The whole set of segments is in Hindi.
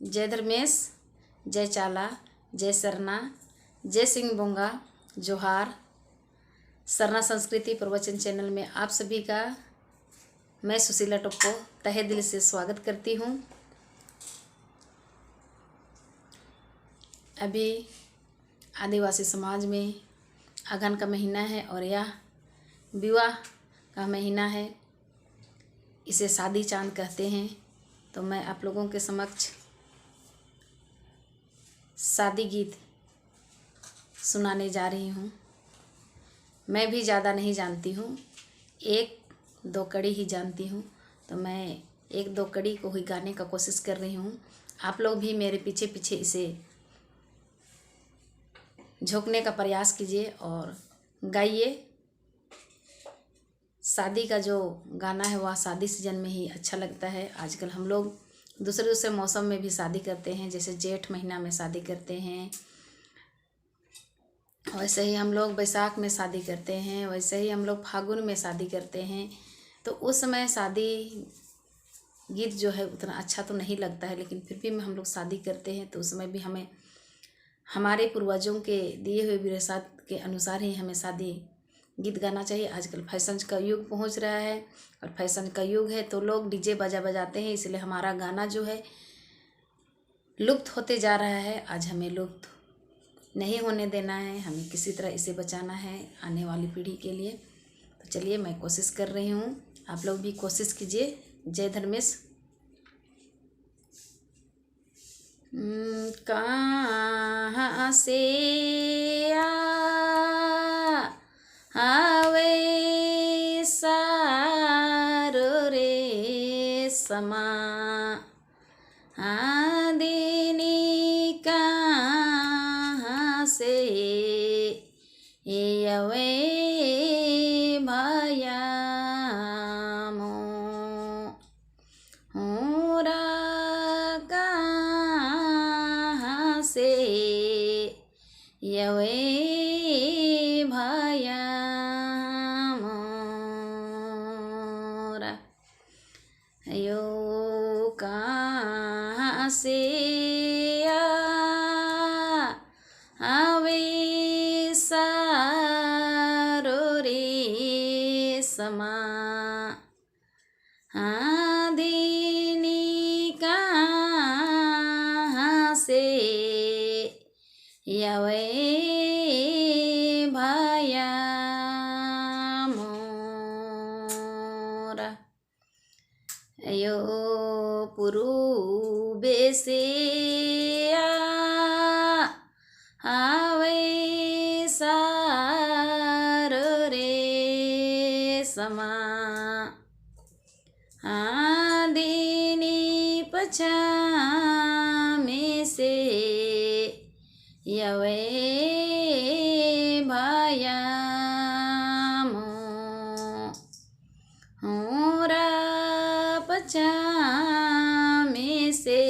जय धर्मेश, जय चाला, जय सरना, जय सिंह बोंगा, जोहार। सरना संस्कृति प्रवचन चैनल में आप सभी का मैं सुशीला टोप्पो तहे दिल से स्वागत करती हूँ। अभी आदिवासी समाज में अगहन का महीना है और यह विवाह का महीना है। इसे शादी चांद कहते हैं। तो मैं आप लोगों के समक्ष शादी गीत सुनाने जा रही हूँ। मैं भी ज़्यादा नहीं जानती हूँ, एक दो कड़ी ही जानती हूँ। तो मैं एक दो कड़ी को ही गाने का कोशिश कर रही हूँ। आप लोग भी मेरे पीछे पीछे इसे झोंकने का प्रयास कीजिए और गाइए। शादी का जो गाना है वह शादी सीजन में ही अच्छा लगता है। आजकल हम लोग दूसरे दूसरे मौसम में भी शादी करते हैं, जैसे जेठ महीना में शादी करते हैं, वैसे ही हम लोग बैसाख में शादी करते हैं, वैसे ही हम लोग फागुन में शादी करते हैं। तो उस समय शादी गीत जो है उतना अच्छा तो नहीं लगता है, लेकिन फिर भी हम लोग शादी करते हैं। तो उस समय भी हमें हमारे पूर्वजों के दिए हुए विरासत के अनुसार ही हमें शादी गीत गाना चाहिए। आजकल फैशन का युग पहुंच रहा है और फैशन का युग है तो लोग डीजे बाजा बजाते हैं, इसलिए हमारा गाना जो है लुप्त होते जा रहा है। आज हमें लुप्त नहीं होने देना है, हमें किसी तरह इसे बचाना है आने वाली पीढ़ी के लिए। तो चलिए मैं कोशिश कर रही हूँ, आप लोग भी कोशिश कीजिए। जय धर्मेश। कहाँ से आवे सारो रे समा दिनी कहाँ से यवे भया मोरा कहाँ से यवे भया मोरा यो कहाँ से आवे सारो रे समा दिनी कहाँ से यवे भया मोरा यो पूर्वे से आवे सारो रे समा दिनी पछामे से यवे भया मोरा पछामे से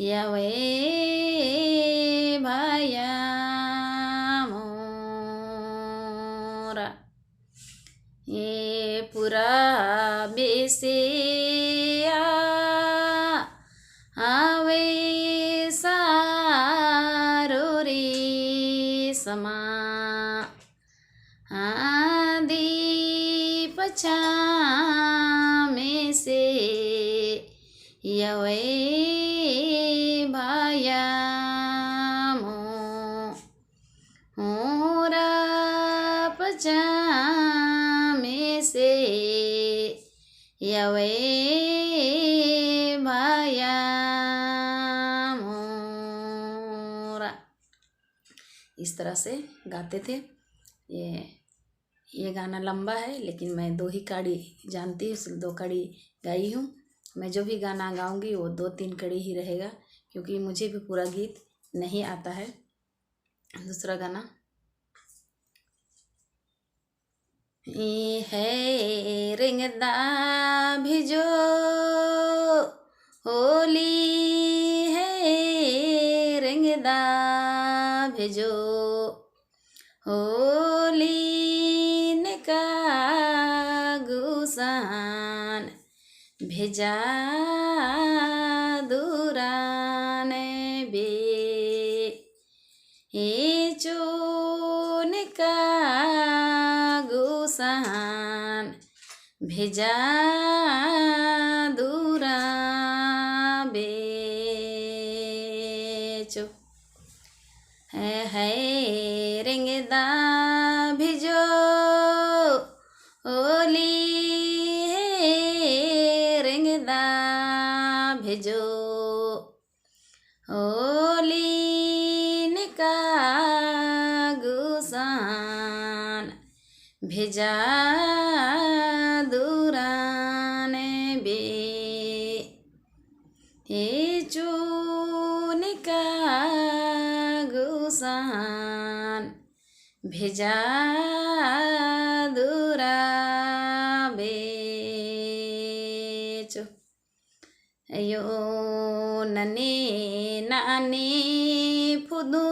यवे भया मोरा ये पूरा बेसे आवे सारो रे समा दी पछामे से यवे भया मोरा पछामे से यवे भया मोरा। इस तरह से गाते थे। ये गाना लंबा है, लेकिन मैं दो ही कड़ी जानती हूँ, इसलिए दो कड़ी गाई हूँ। मैं जो भी गाना गाऊंगी वो दो तीन कड़ी ही रहेगा, क्योंकि मुझे भी पूरा गीत नहीं आता है। दूसरा गाना है रिंगदा भिजो होली है रिंगदा भेजो होली ने का गुसान भेजा दूर भेजा दूरा बेचो है रेंगदा भिजो ओली है रेंगदा भेजो ओली निका गुसान भेजा दूरान बे हे चूनिका गुसान भेजा दूरा बेचो यो नने नाने फुदू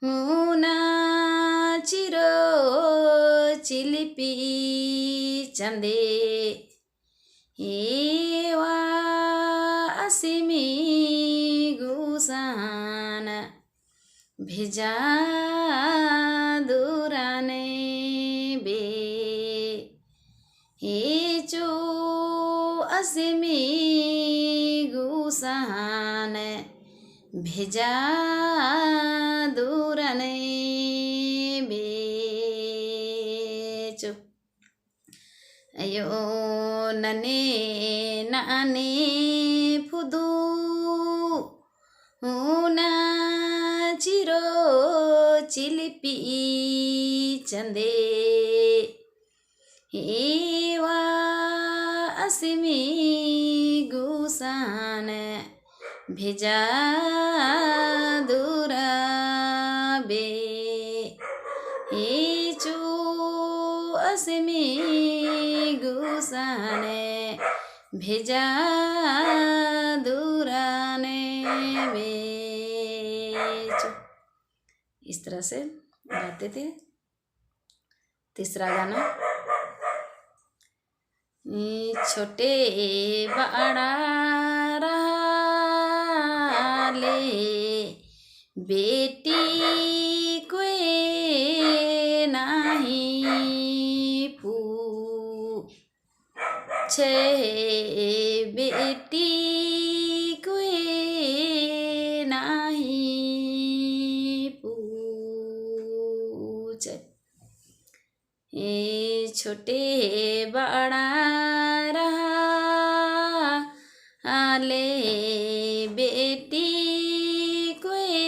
मुना चिरो चिलिपी चंदे एवा असिमी गुसान भेजा दूराने बे हे चो असिमी गुसान भेजा दूराने बेचो अयो नने नाने फुदू ना चिरो चिलिपी चंदे एवा असिमी गुसान भेजा दूरा बे हे चो असिमी गुसान भेजा दूराने बेचो। इस तरह से गाते थे। तीसरा गाना छोटे बड़ा रहा ले बेटी कोई नहीं पूछे बेटी कोई नहीं पूछे छोटे बड़ा रहा ले बेटी कोई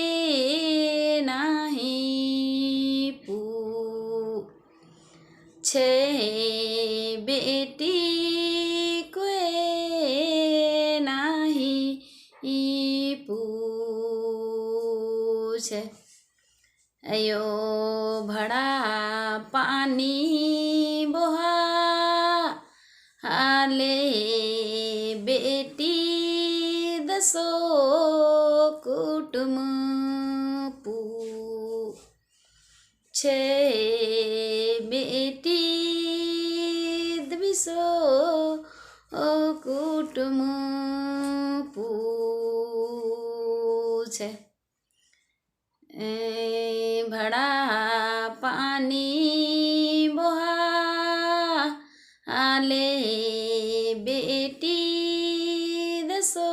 नहीं पूछे बेटी कोई नहीं पूछे अयो भड़ा पानी बोहा हाले बेटी दसो कुटुम पूछे बेटी दबिसो कुटुम पूछे भड़ा पानी बोहा आले बेटी दसो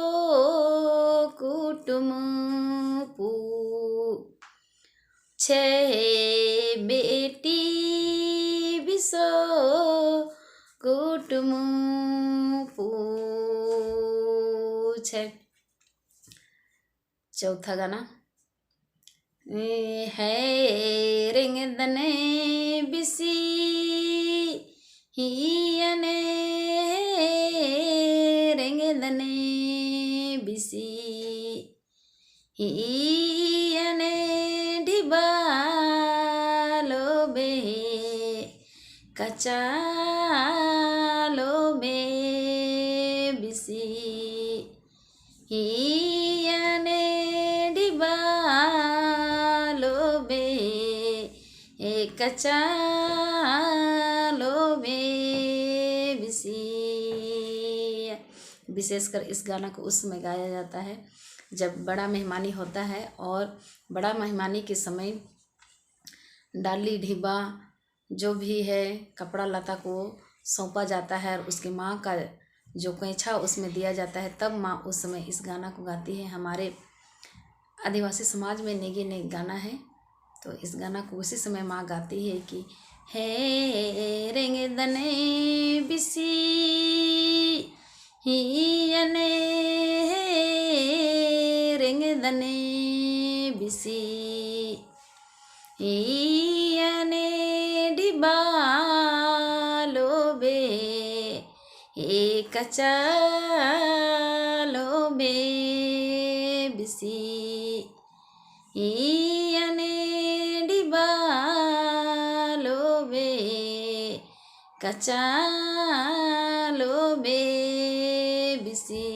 कुटुम पूछे बेटी बिसो कुटुम पूछे। चौथा गाना है रिंगदने बिसी हियने रिंगदने बिसी हियने ढिबालो बे कचालो बे बिसी हियने ढिबालो बे कचालो बे बिसी। विशेषकर इस गाना को उस समय गाया जाता है जब बड़ा मेहमानी होता है और बड़ा मेहमानी के समय डाली ढिबा जो भी है कपड़ा लता को सौंपा जाता है और उसकी माँ का जो कैंछा उसमें दिया जाता है, तब माँ उस समय इस गाना को गाती है। हमारे आदिवासी समाज में नेगी ने गाना है, तो इस गाना को उसी समय माँ गाती है कि हे रेंगे दने बिसी हियने, रेंगे दने बिसी हियने डिबालो बे कचालो बे बिसी हियने डिबालो बे कचालो बे बिसी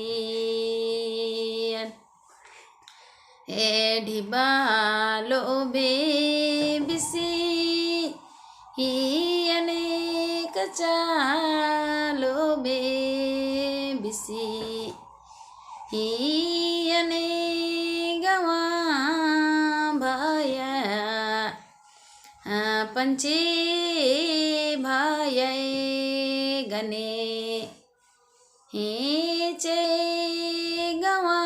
ए ढिबालो बे बिसी हियने कचालो बे बिसी हियने गवा भाया पंचे भाया गने चे गवा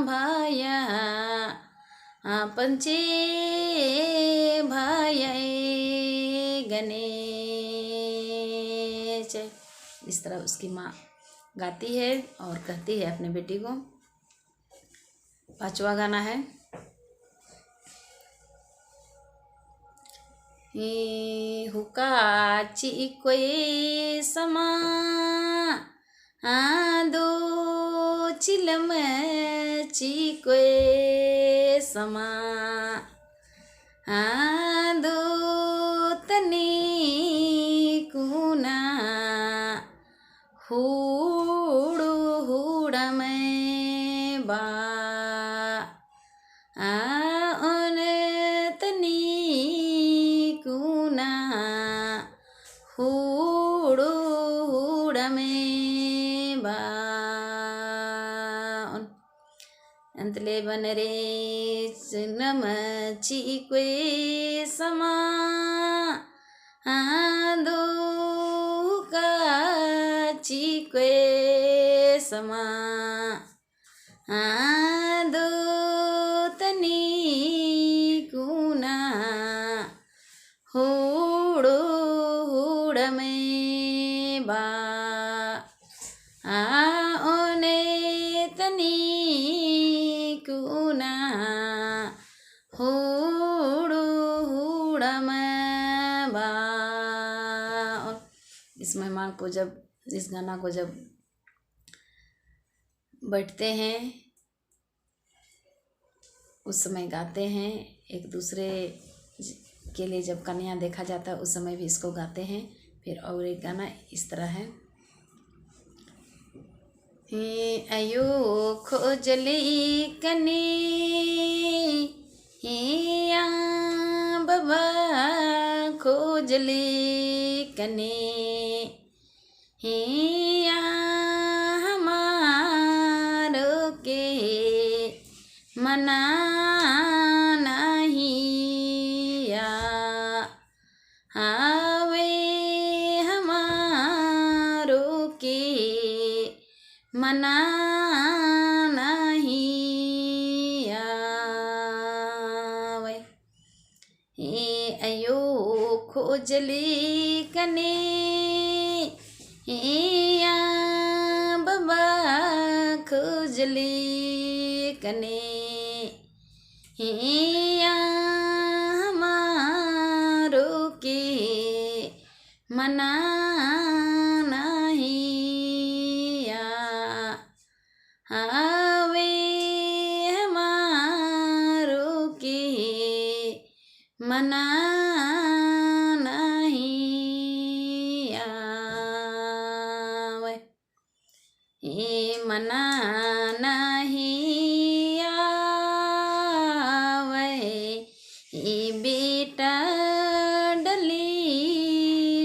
भाया पंचे भाया गने चे। इस तरह उसकी माँ गाती है और कहती है अपने बेटी को। पांचवा गाना है हुका चिकोए समा दो चिलम चिकोए समा दो तनी कुना हुड़ू हुड़ा में बा उन तनी कुना हुड़ू हुड़ा में बा अंतले बन रे नम चिक्वे समा दो का चिक्वे समा दो तनी कुना हुड़ो हुड़ में बा ओने तनी कुना हुड़ो हुड़ में बा। इस मेहमान को जब इस गाना को जब बैठते हैं उस समय गाते हैं। एक दूसरे के लिए जब कन्या देखा जाता है उस समय भी इसको गाते हैं। फिर और एक गाना इस तरह है अयो खोजली कने या बाबा खोजली कने या हमारो के मना नहीं या हावे हमारो के मना नहीं आवे अयो खोजली कने या बाबा खोजली कने या हमारो के मना नहीं हावे हमारो के मना नहीं आवे मना नहीं आवे बेटा डली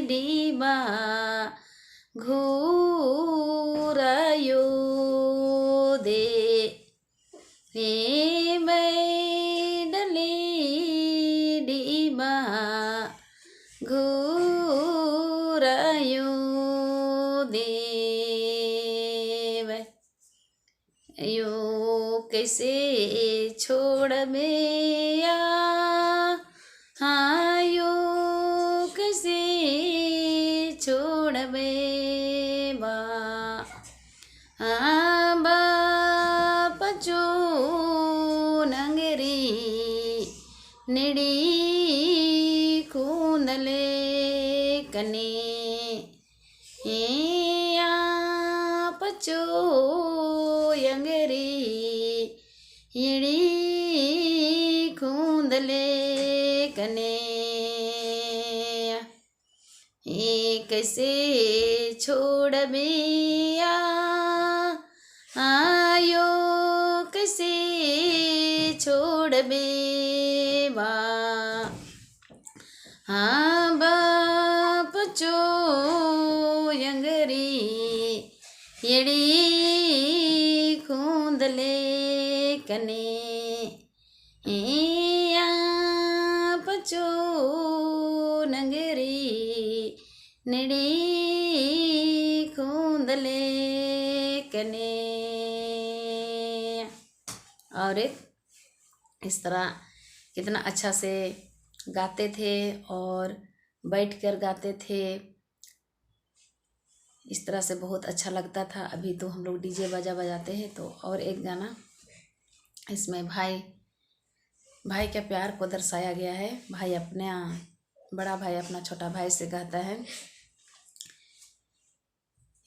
डीबा घूरायो दे हे बैडली डीबा यो कैसे छोड़बे या, हाँ यो कैसे छोड़बे बा, हाँ बाप जो नंगरी निड़ी खूंदले कने, पचो यंगरी यड़ी खूंदले कने, कैसे छोड़बे या, आयो कैसे छोड़बे बा, हाँ बाप जो यंगरी यड़ी खूंदले कने, पचो नंगरी निड़ी खूंदले कने। और एक इस तरह कितना अच्छा से गाते थे और बैठकर गाते थे, इस तरह से बहुत अच्छा लगता था। अभी तो हम लोग डीजे बजाते हैं। तो और एक गाना इसमें भाई का प्यार को दर्शाया गया है। भाई अपना बड़ा भाई अपना छोटा भाई से कहता है,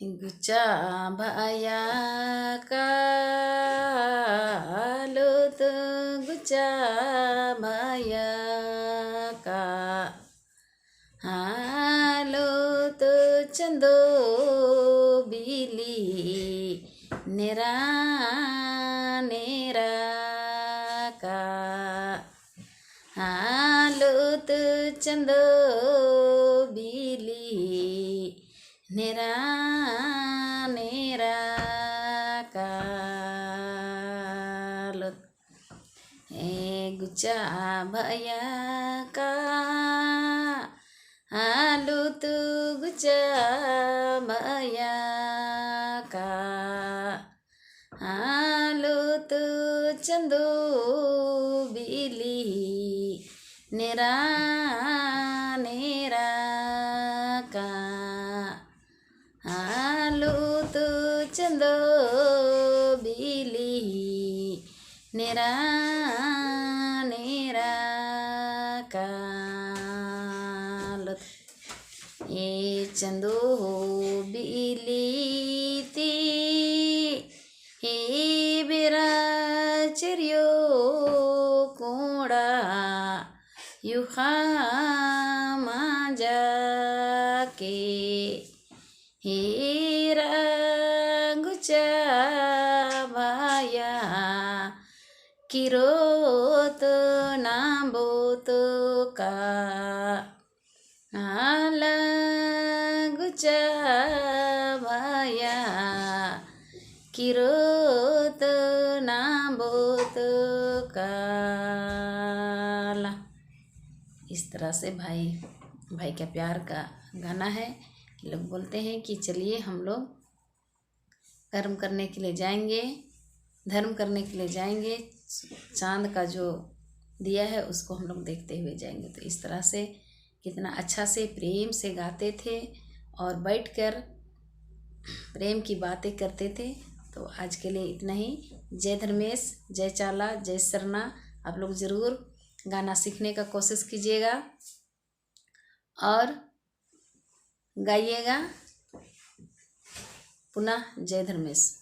गुच्चा भैया का लो तो गुच्चा भैया का, हालो तो चंदो बिली नेरा नेरा का, हालो तो चंदो बिली नेरा नेरा का, लो गुच्चा भैया का, आलू तो गुच्चा भैया का, आलू तो चंदो बिली नेरा नेरा का, आलू तो चंदो बिली नेरा नेरा का, ये चंदो बिली ती हे बेरा चरियो कोड़ा युखा मांजा के, हेरा गुच्चा भाया किरोत नाबोत का, आला गुच्चा भाया किरोत नाबोत का। इस तरह से भाई का प्यार का गाना है। लोग बोलते हैं कि चलिए हम लोग कर्म करने के लिए जाएंगे, धर्म करने के लिए जाएंगे, चांद का जो दिया है उसको हम लोग देखते हुए जाएंगे। तो इस तरह से कितना अच्छा से प्रेम से गाते थे और बैठकर प्रेम की बातें करते थे। तो आज के लिए इतना ही। जय धर्मेश, जय चाला, जय सरना। आप लोग ज़रूर गाना सीखने का कोशिश कीजिएगा और गाइएगा। पुनः जय धर्मेश।